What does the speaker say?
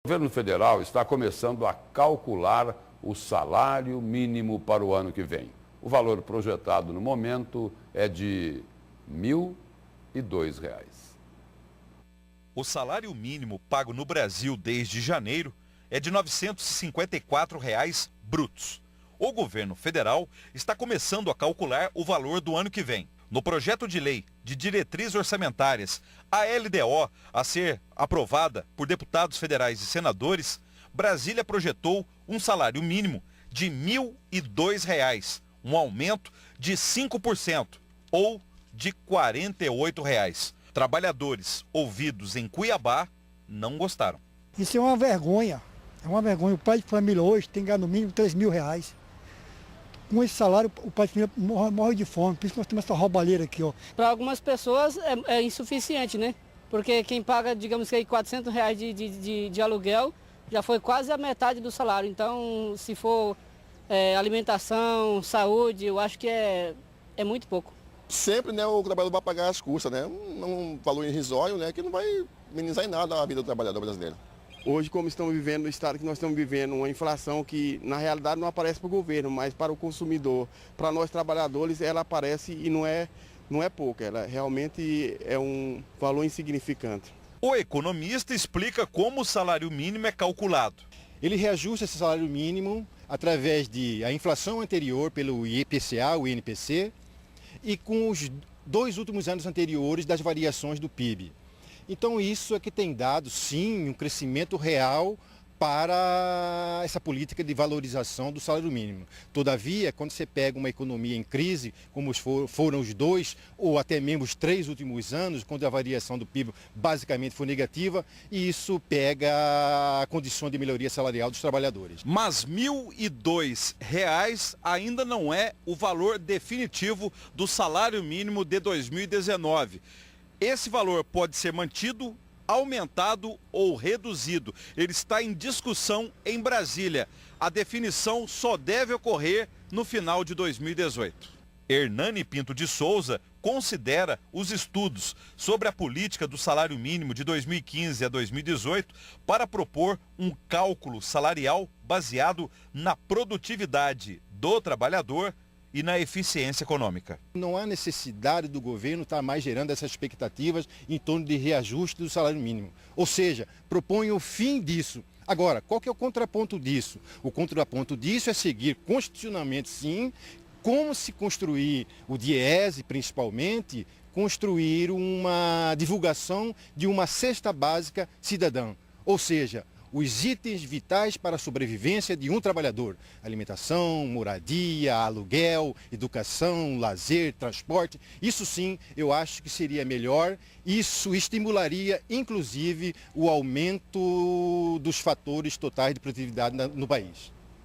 governo federal está começando a calcular o salário mínimo para o ano que vem. O valor projetado no momento é de R$ 1.002. O salário mínimo pago no Brasil desde janeiro é de R$ 954 brutos. O governo federal está começando a calcular o valor do ano que vem. No projeto de lei de diretrizes orçamentárias, a LDO, a ser aprovada por deputados federais e senadores, Brasília projetou um salário mínimo de R$ 1.002, um aumento de 5%, ou de R$ 48. Trabalhadores ouvidos em Cuiabá não gostaram. Isso é uma vergonha. É uma vergonha. O pai de família hoje tem que ganhar no mínimo R$ 3.000. Com esse salário, o pai de família morre de fome. Por isso que nós temos essa roubalheira aqui, ó. Para algumas pessoas é insuficiente, né? Porque quem paga, digamos que R$ 400 de aluguel, já foi quase a metade do salário. Então, se for alimentação, saúde, eu acho que é muito pouco. Sempre, né, o trabalhador vai pagar as custas, né? Um valor irrisório, né, que não vai minimizar em nada a vida do trabalhador brasileiro. Hoje, como estamos vivendo no estado que nós estamos vivendo, uma inflação que na realidade não aparece para o governo, mas para o consumidor, para nós trabalhadores, ela aparece e não é pouca, ela realmente é um valor insignificante. O economista explica como o salário mínimo é calculado. Ele reajusta esse salário mínimo através da inflação anterior pelo IPCA, o INPC, e com os 2 últimos anos anteriores das variações do PIB. Então isso é que tem dado, sim, um crescimento real para essa política de valorização do salário mínimo. Todavia, quando você pega uma economia em crise, como foram os 2 ou até mesmo os 3 últimos anos, quando a variação do PIB basicamente foi negativa, e isso pega a condição de melhoria salarial dos trabalhadores. Mas R$ 1.002 ainda não é o valor definitivo do salário mínimo de 2019. Esse valor pode ser mantido, aumentado ou reduzido. Ele está em discussão em Brasília. A definição só deve ocorrer no final de 2018. Hernani Pinto de Souza considera os estudos sobre a política do salário mínimo de 2015 a 2018 para propor um cálculo salarial baseado na produtividade do trabalhador e na eficiência econômica. Não há necessidade do governo estar mais gerando essas expectativas em torno de reajuste do salário mínimo. Ou seja, propõe o fim disso. Agora, qual que é o contraponto disso? O contraponto disso é seguir constitucionalmente, sim, como se construir o DIEESE, principalmente, construir uma divulgação de uma cesta básica cidadã. Ou seja, os itens vitais para a sobrevivência de um trabalhador: alimentação, moradia, aluguel, educação, lazer, transporte. Isso sim, eu acho que seria melhor. Isso estimularia, inclusive, o aumento dos fatores totais de produtividade no país.